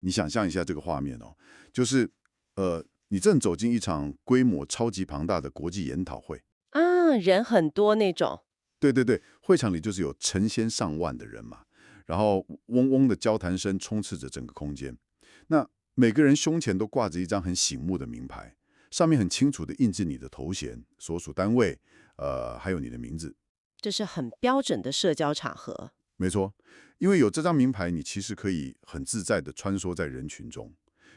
你想象一下这个画面哦，就是你正走进一场规模超级庞大的国际研讨会。啊，人很多那种。对对对，会场里就是有成千上万的人嘛，然后嗡嗡的交谈声充斥着整个空间。那每个人胸前都挂着一张很醒目的名牌，上面很清楚的印着你的头衔、所属单位，还有你的名字。这是很标准的社交场合。没错，因为有这张名牌，你其实可以很自在的穿梭在人群中，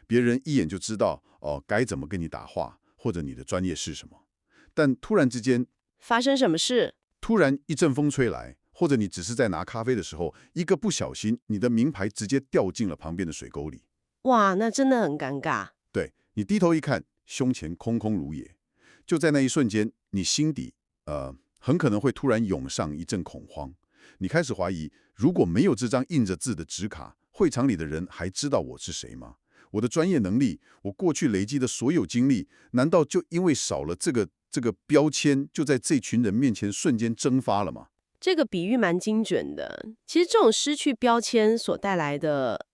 别人一眼就知道哦该怎么跟你打话，或者你的专业是什么。但突然之间，发生什么事？突然一阵风吹来，或者你只是在拿咖啡的时候，一个不小心，你的名牌直接掉进了旁边的水沟里。哇，那真的很尴尬。对，你低头一看，胸前空空如也。就在那一瞬间，你心底很可能会突然涌上一阵恐慌。你开始怀疑，如果没有这张印着字的纸卡，会场里的人还知道我是谁吗？我的专业能力，我过去累积的所有经历，难道就因为少了这个标签，就在这群人面前瞬间蒸发了吗？这个比喻蛮精准的。其实这种失去标签所带来的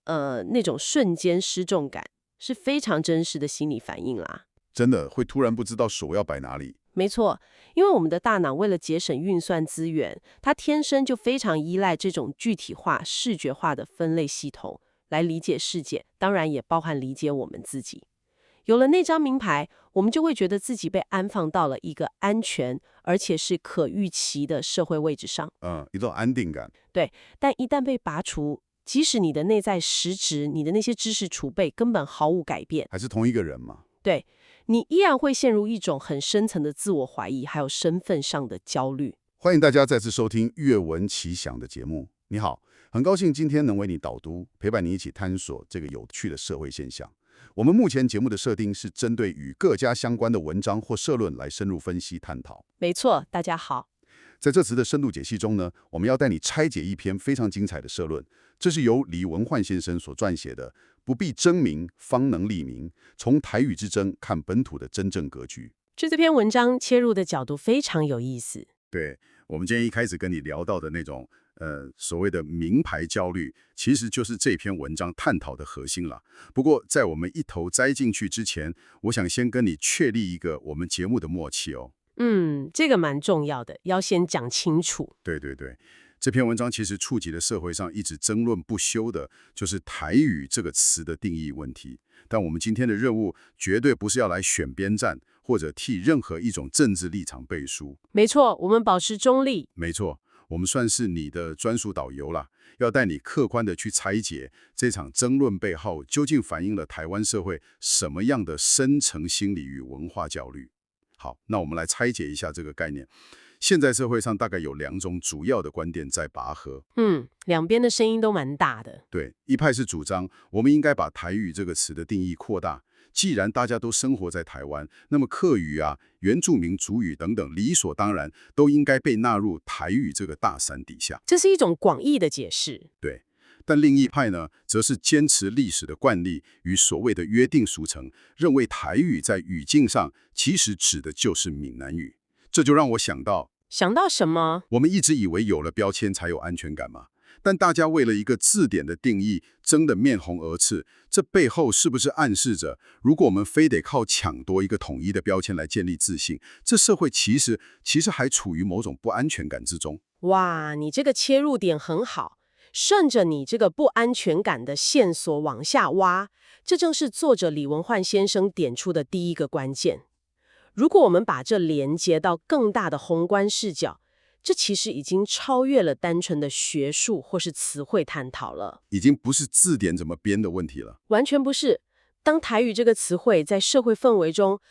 那种瞬间失重感，是非常真实的心理反应啦。真的会突然不知道手要摆哪里。没错，因为我们的大脑为了节省运算资源，它天生就非常依赖这种具体化、视觉化的分类系统来理解世界，当然也包含理解我们自己。有了那张名牌，我们就会觉得自己被安放到了一个安全而且是可预期的社会位置上。一种安定感。对，但一旦被拔除，即使你的内在实质、你的那些知识储备根本毫无改变，还是同一个人嘛？对，你依然会陷入一种很深层的自我怀疑，还有身份上的焦虑。欢迎大家再次收听阅闻奇想的节目。你好，很高兴今天能为你导读，陪伴你一起探索这个有趣的社会现象。我们目前节目的设定是针对与各家相关的文章或社论来深入分析探讨。没错，大家好。在这次的深度解析中呢，我们要带你拆解一篇非常精彩的社论，这是由李文焕先生所撰写的《不必争名，方能立名：从台语之争看本土的真正格局》。这篇文章切入的角度非常有意思。对，我们今天一开始跟你聊到的那种所谓的名牌焦虑，其实就是这篇文章探讨的核心了。不过在我们一头栽进去之前，我想先跟你确立一个我们节目的默契哦。这个蛮重要的，要先讲清楚。对对对，这篇文章其实触及了社会上一直争论不休的，就是台语这个词的定义问题。但我们今天的任务绝对不是要来选边站，或者替任何一种政治立场背书。没错，我们保持中立。没错，我们算是你的专属导游啦，要带你客观的去拆解这场争论背后究竟反映了台湾社会什么样的深层心理与文化焦虑。好，那我们来拆解一下这个概念。现在社会上大概有两种主要的观点在拔河。两边的声音都蛮大的。对，一派是主张我们应该把台语这个词的定义扩大，既然大家都生活在台湾，那么客语啊、原住民族语等等，理所当然都应该被纳入台语这个大伞底下。这是一种广义的解释。对，但另一派呢，则是坚持历史的惯例与所谓的约定俗成，认为台语在语境上其实指的就是闽南语。这就让我想到什么？我们一直以为有了标签才有安全感嘛，但大家为了一个字典的定义争得面红耳赤，这背后是不是暗示着，如果我们非得靠抢夺一个统一的标签来建立自信，这社会其实还处于某种不安全感之中？哇，你这个切入点很好，顺着你这个不安全感的线索往下挖，这正是作者李文焕先生点出的第一个关键。如果我们把这连接到更大的宏观视角，这其实已经超越了单纯的学术或是词汇探讨了，已经不是字典怎么编的问题了。完全不是。当台语这个词汇在社会氛围中，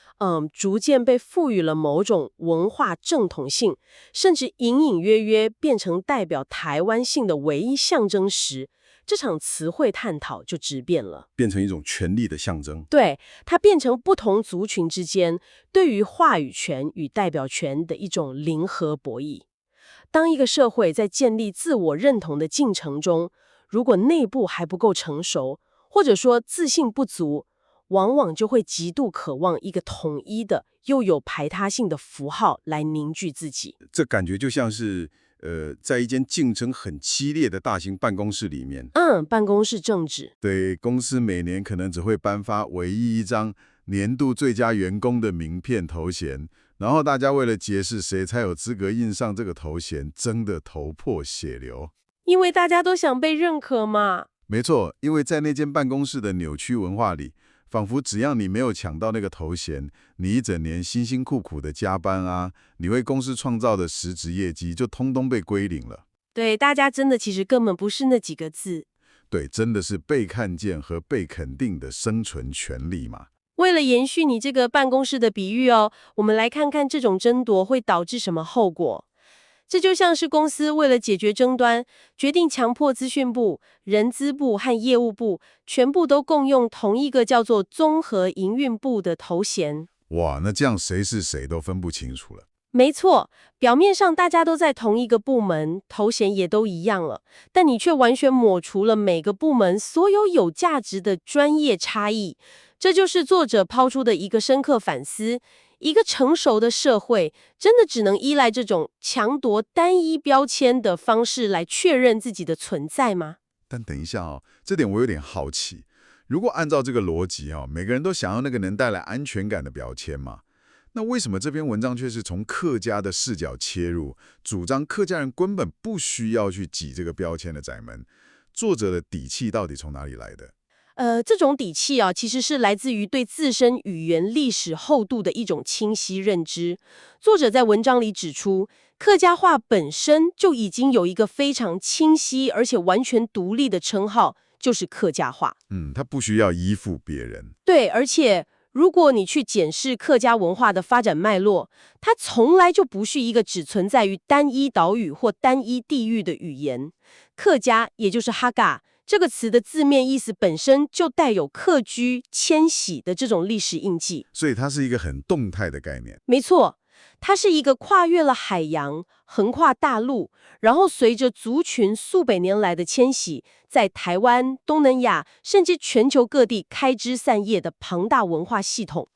逐渐被赋予了某种文化正统性，甚至隐隐约约变成代表台湾性的唯一象征时，这场词汇探讨就质变了，变成一种权力的象征。对，它变成不同族群之间对于话语权与代表权的一种零和博弈。当一个社会在建立自我认同的进程中，如果内部还不够成熟，或者说自信不足，往往就会极度渴望一个统一的又有排他性的符号来凝聚自己。这感觉就像是在一间竞争很激烈的大型办公室里面，办公室政治。对公司每年可能只会颁发唯一一张年度最佳员工的名片头衔，然后大家为了揭示谁才有资格印上这个头衔，争得头破血流。因为大家都想被认可嘛。没错，因为在那间办公室的扭曲文化里，仿佛只要你没有抢到那个头衔，你一整年辛辛苦苦的加班啊，你为公司创造的实质业绩就通通被归零了。对，大家真的其实根本不是那几个字。对，真的是被看见和被肯定的生存权利嘛。为了延续你这个办公室的比喻哦，我们来看看这种争夺会导致什么后果。这就像是公司为了解决争端，决定强迫资讯部、人资部和业务部全部都共用同一个叫做综合营运部的头衔。哇，那这样谁是谁都分不清楚了。没错，表面上大家都在同一个部门，头衔也都一样了，但你却完全抹除了每个部门所有价值的专业差异。这就是作者抛出的一个深刻反思。一个成熟的社会，真的只能依赖这种强夺单一标签的方式来确认自己的存在吗？但等一下哦，这点我有点好奇。如果按照这个逻辑哦，每个人都想要那个能带来安全感的标签嘛，那为什么这篇文章却是从客家的视角切入，主张客家人根本不需要去挤这个标签的窄门？作者的底气到底从哪里来的？这种底气啊，其实是来自于对自身语言历史厚度的一种清晰认知。作者在文章里指出，客家话本身就已经有一个非常清晰而且完全独立的称号，就是客家话。它不需要依附别人。对，而且如果你去检视客家文化的发展脉络，它从来就不是一个只存在于单一岛屿或单一地域的语言。客家，也就是哈嘎这个词的字面意思本身就带有客居、迁徙的这种历史印记，所以它是一个很动态的概念。没错，它是一个跨越了海洋、横跨大陆，然后随着族群数百年来的迁徙，在台湾、东南亚甚至全球各地开枝散叶的庞大文化系统。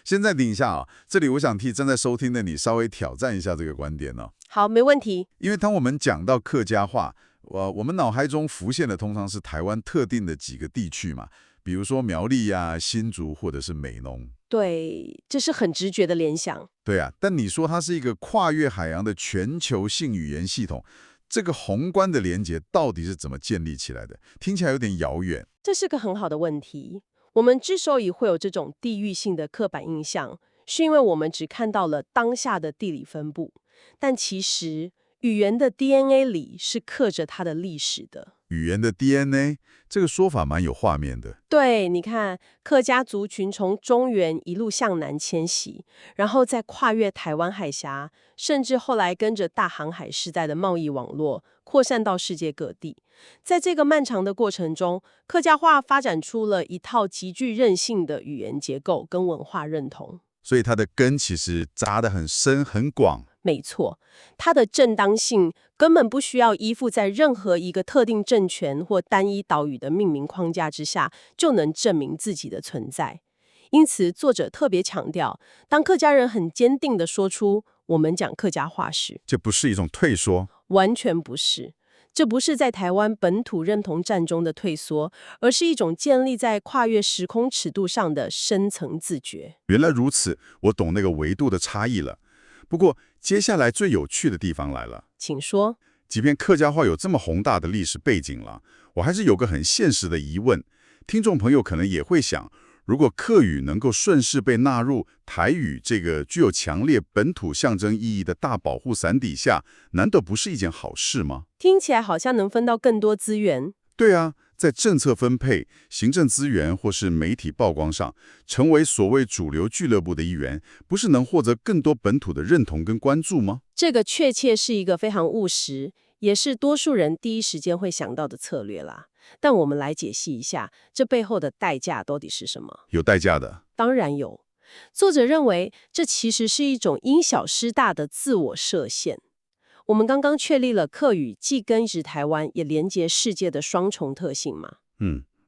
先暂停一下啊，这里我想替正在收听的你稍微挑战一下这个观点哦。好，没问题。因为当我们讲到客家话，我们脑海中浮现的通常是台湾特定的几个地区嘛，比如说苗栗呀、新竹或者是美浓。对，这是很直觉的联想。对啊，但你说它是一个跨越海洋的全球性语言系统，这个宏观的连结到底是怎么建立起来的？听起来有点遥远。这是个很好的问题。我们之所以会有这种地域性的刻板印象，是因为我们只看到了当下的地理分布，但其实语言的 DNA 里是刻着它的历史的。语言的 DNA 这个说法蛮有画面的。对，你看，客家族群从中原一路向南迁徙，然后再跨越台湾海峡，甚至后来跟着大航海时代的贸易网络扩散到世界各地。在这个漫长的过程中，客家话发展出了一套极具韧性的语言结构跟文化认同。所以它的根其实扎得很深很广。没错，它的正当性根本不需要依附在任何一个特定政权或单一岛屿的命名框架之下，就能证明自己的存在。因此，作者特别强调，当客家人很坚定地说出“我们讲客家话”时，这不是一种退缩，完全不是。这不是在台湾本土认同战中的退缩，而是一种建立在跨越时空尺度上的深层自觉。原来如此，我懂那个维度的差异了。不过，接下来最有趣的地方来了。请说。即便客家话有这么宏大的历史背景了，我还是有个很现实的疑问。听众朋友可能也会想，如果客语能够顺势被纳入台语这个具有强烈本土象征意义的大保护伞底下，难道不是一件好事吗？听起来好像能分到更多资源。对啊，在政策分配、行政资源或是媒体曝光上，成为所谓主流俱乐部的一员，不是能获得更多本土的认同跟关注吗？这个确切是一个非常务实，也是多数人第一时间会想到的策略啦。但我们来解析一下，这背后的代价到底是什么？有代价的。当然有。作者认为，这其实是一种因小失大的自我设限。我们刚刚确立了客语既根植台湾，也连接世界的双重特性嘛。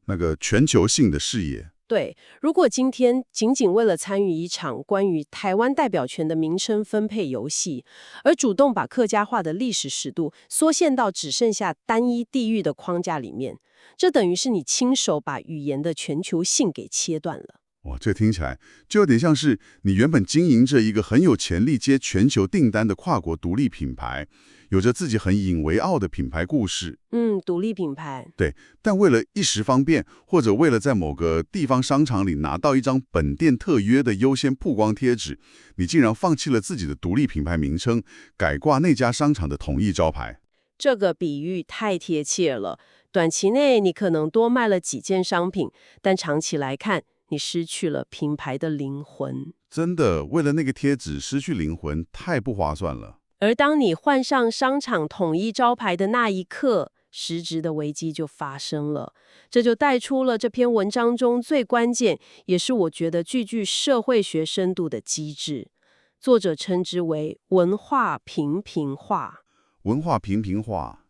那个全球性的视野。对，如果今天仅仅为了参与一场关于台湾代表权的名称分配游戏，而主动把客家话的历史尺度缩限到只剩下单一地域的框架里面，这等于是你亲手把语言的全球性给切断了。哇，这听起来就有点像是你原本经营着一个很有潜力接全球订单的跨国独立品牌，有着自己很引为傲的品牌故事。独立品牌。对，但为了一时方便，或者为了在某个地方商场里拿到一张本店特约的优先曝光贴纸，你竟然放弃了自己的独立品牌名称，改挂那家商场的统一招牌。这个比喻太贴切了。短期内你可能多卖了几件商品，但长期来看，你失去了品牌的灵魂。真的，为了那个贴纸失去灵魂，太不划算了。而当你换上商场统一招牌的那一刻，实质的危机就发生了。这就带出了这篇文章中最关键，也是我觉得最具社会学深度的机制。作者称之为文化平平化。文化平平化，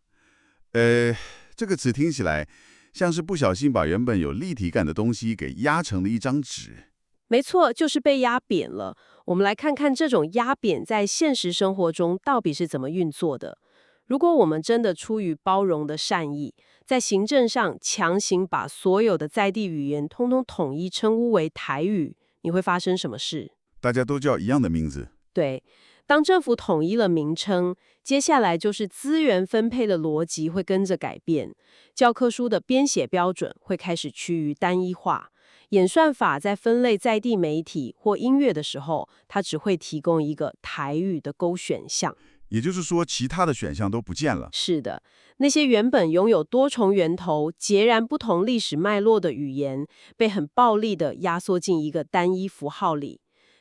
这个词听起来像是不小心把原本有立体感的东西给压成了一张纸。没错，就是被压扁了。我们来看看这种压扁在现实生活中到底是怎么运作的。如果我们真的出于包容的善意，在行政上强行把所有的在地语言通通统一称呼为台语，你会发生什么事？大家都叫一样的名字。对，当政府统一了名称，接下来就是资源分配的逻辑会跟着改变，教科书的编写标准会开始趋于单一化。演算法在分类在地媒体或音乐的时候，它只会提供一个台语的勾选项。也就是说，其他的选项都不见了。是的，那些原本拥有多重源头、截然不同历史脉络的语言，被很暴力地压缩进一个单一符号里。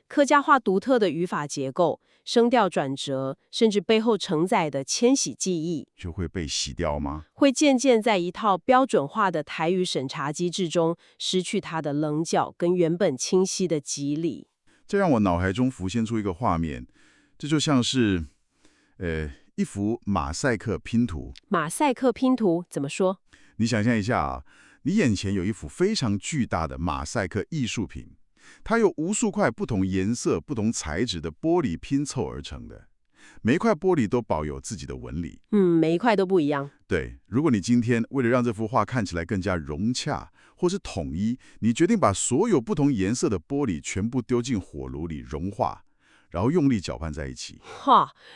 客家话独特的语法结构、声调转折，甚至背后承载的迁徙记忆，就会被洗掉吗？会渐渐在一套标准化的台语审查机制中失去它的棱角跟原本清晰的肌理。这让我脑海中浮现出一个画面，这就像是，一幅马赛克拼图。马赛克拼图怎么说？你想象一下啊，你眼前有一幅非常巨大的马赛克艺术品，它由无数块不同颜色、不同材质的玻璃拼凑而成的，每一块玻璃都保有自己的纹理。每一块都不一样。对，如果你今天为了让这幅画看起来更加融洽或是统一，你决定把所有不同颜色的玻璃全部丢进火炉里融化，然后用力搅拌在一起，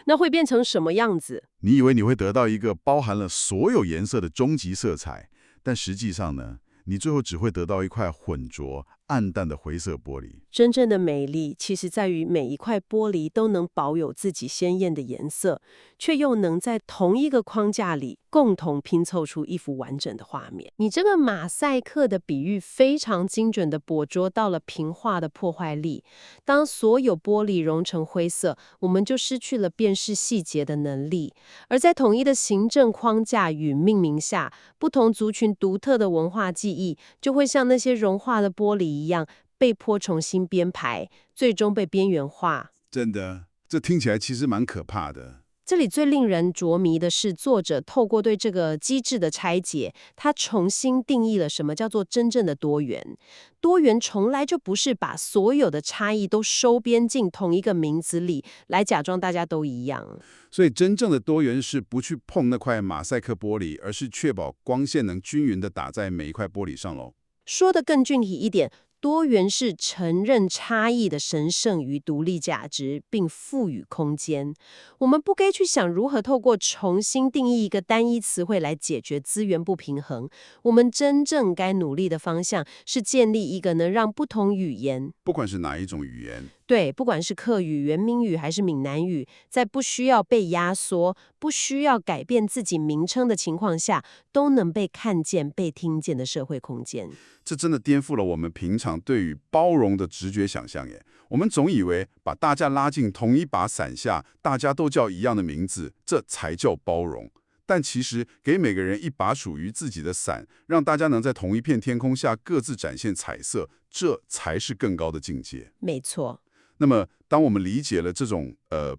那会变成什么样子？你以为你会得到一个包含了所有颜色的终极色彩，但实际上呢，你最后只会得到一块浑浊、暗淡的灰色玻璃。真正的美丽其实在于每一块玻璃都能保有自己鲜艳的颜色，却又能在同一个框架里共同拼凑出一幅完整的画面。你这个马赛克的比喻非常精准地捕捉到了平化的破坏力。当所有玻璃融成灰色，我们就失去了辨识细节的能力。而在统一的行政框架与命名下，不同族群独特的文化记忆就会像那些融化的玻璃一样，被迫重新编排，最终被边缘化。真的，这听起来其实蛮可怕的。这里最令人着迷的是，作者透过对这个机制的拆解，他重新定义了什么叫做真正的多元。多元从来就不是把所有的差异都收编进同一个名字里，来假装大家都一样。所以真正的多元是不去碰那块马赛克玻璃，而是确保光线能均匀地打在每一块玻璃上喽。说得更具体一点，多元是承认差异的神圣与独立价值，并赋予空间。我们不该去想如何透过重新定义一个单一词汇来解决资源不平衡。我们真正该努力的方向是建立一个能让不同语言，不管是哪一种语言，对，不管是客语、原民语还是闽南语，在不需要被压缩、不需要改变自己名称的情况下，都能被看见、被听见的社会空间。这真的颠覆了我们平常对于包容的直觉想象耶。我们总以为把大家拉进同一把伞下，大家都叫一样的名字，这才叫包容。但其实给每个人一把属于自己的伞，让大家能在同一片天空下各自展现彩色，这才是更高的境界。没错。那么，当我们理解了这种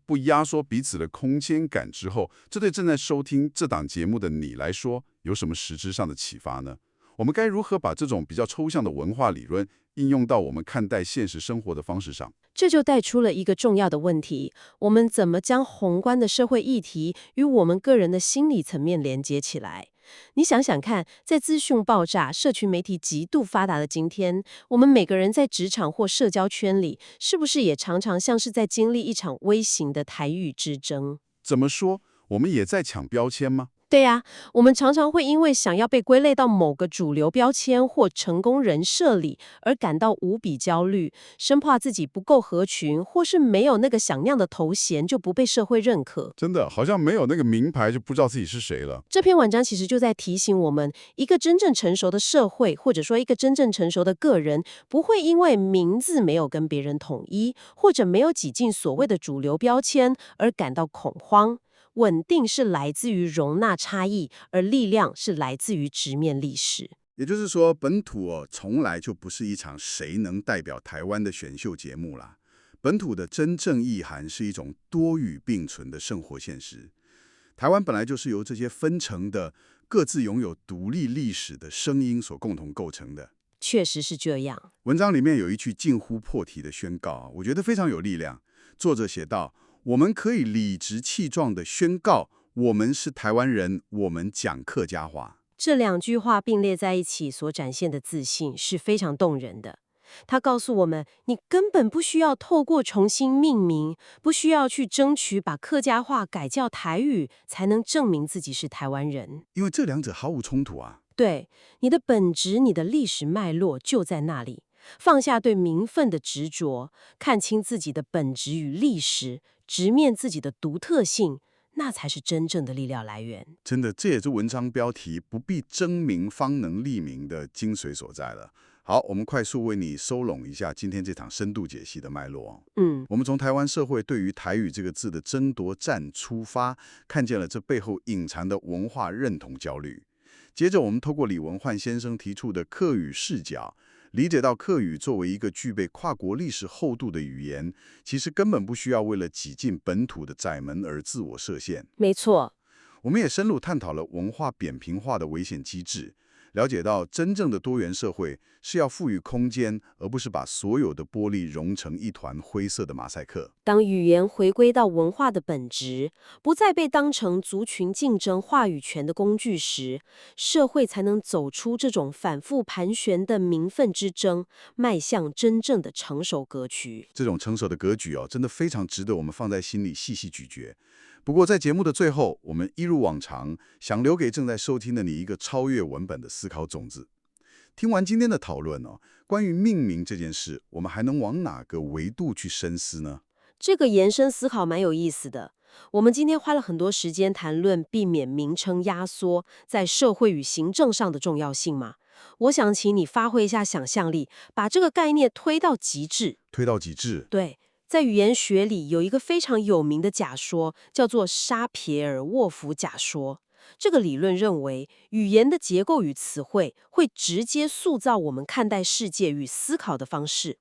不压缩彼此的空间感之后，这对正在收听这档节目的你来说，有什么实质上的启发呢？我们该如何把这种比较抽象的文化理论应用到我们看待现实生活的方式上？这就带出了一个重要的问题：我们怎么将宏观的社会议题与我们个人的心理层面连接起来？你想想看，在资讯爆炸、社群媒体极度发达的今天，我们每个人在职场或社交圈里，是不是也常常像是在经历一场微型的台语之争？怎么说？我们也在抢标签吗？对呀，我们常常会因为想要被归类到某个主流标签或成功人设里而感到无比焦虑，生怕自己不够合群，或是没有那个响亮的头衔就不被社会认可。真的，好像没有那个名牌就不知道自己是谁了。这篇文章其实就在提醒我们，一个真正成熟的社会，或者说一个真正成熟的个人，不会因为名字没有跟别人统一，或者没有挤进所谓的主流标签而感到恐慌。稳定是来自于容纳差异，而力量是来自于直面历史。也就是说，本土从来就不是一场谁能代表台湾的选秀节目啦。本土的真正意涵是一种多语并存的生活现实。台湾本来就是由这些分成的、各自拥有独立历史的声音所共同构成的。确实是这样。文章里面有一句近乎破题的宣告，我觉得非常有力量。作者写道：我们可以理直气壮地宣告，我们是台湾人，我们讲客家话。这两句话并列在一起所展现的自信是非常动人的。它告诉我们，你根本不需要透过重新命名，不需要去争取把客家话改叫台语，才能证明自己是台湾人。因为这两者毫无冲突啊。对，你的本质、你的历史脉络就在那里。放下对名分的执着，看清自己的本质与历史，直面自己的独特性，那才是真正的力量来源。真的，这也是文章标题"不必争名方能立名"的精髓所在了。好，我们快速为你收拢一下今天这场深度解析的脉络。我们从台湾社会对于台语这个字的争夺战出发，看见了这背后隐藏的文化认同焦虑。接着，我们透过李文焕先生提出的客语视角，理解到客语作为一个具备跨国历史厚度的语言，其实根本不需要为了挤进本土的窄门而自我设限。没错。我们也深入探讨了文化扁平化的危险机制，了解到真正的多元社会是要赋予空间，而不是把所有的玻璃融成一团灰色的马赛克。当语言回归到文化的本质，不再被当成族群竞争话语权的工具时，社会才能走出这种反复盘旋的名分之争，迈向真正的成熟格局。这种成熟的格局真的非常值得我们放在心里细细咀嚼。不过在节目的最后，我们一如往常，想留给正在收听的你一个超越文本的思考种子。听完今天的讨论关于命名这件事，我们还能往哪个维度去深思呢？这个延伸思考蛮有意思的。我们今天花了很多时间谈论避免名称压缩在社会与行政上的重要性嘛。我想请你发挥一下想象力，把这个概念推到极致。推到极致。对，在语言学里有一个非常有名的假说，叫做沙撇尔沃夫假说。这个理论认为，语言的结构与词汇会直接塑造我们看待世界与思考的方式。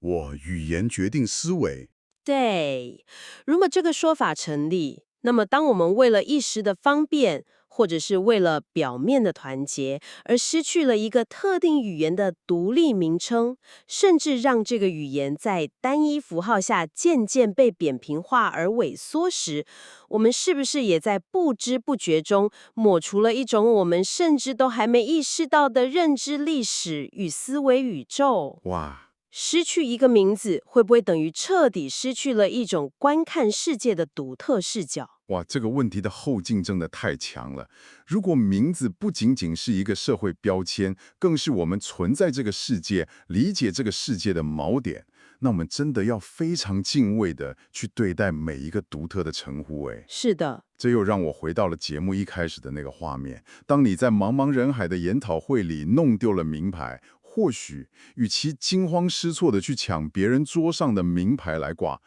语言决定思维。对，如果这个说法成立，那么当我们为了一时的方便，或者是为了表面的团结，而失去了一个特定语言的独立名称，甚至让这个语言在单一符号下渐渐被扁平化而萎缩时，我们是不是也在不知不觉中抹除了一种我们甚至都还没意识到的认知历史与思维宇宙？哇！失去一个名字，会不会等于彻底失去了一种观看世界的独特视角？哇，这个问题的后劲真的太强了。如果名字不仅仅是一个社会标签，更是我们存在这个世界、理解这个世界的锚点，那我们真的要非常敬畏的去对待每一个独特的称呼。是的，这又让我回到了节目一开始的那个画面。当你在茫茫人海的研讨会里弄丢了名牌，或许与其惊慌失措地去抢别人桌上的名牌来挂，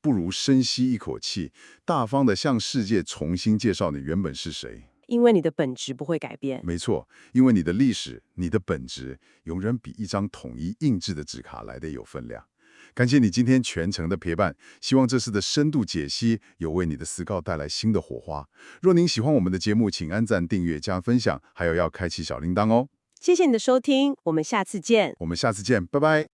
不如深吸一口气，大方地向世界重新介绍你原本是谁。因为你的本质不会改变。没错，因为你的历史、你的本质，永远比一张统一印制的纸卡来得有分量。感谢你今天全程的陪伴，希望这次的深度解析有为你的思考带来新的火花。若您喜欢我们的节目，请按赞、订阅、加分享，还有要开启小铃铛哦。谢谢你的收听，我们下次见。我们下次见，拜拜。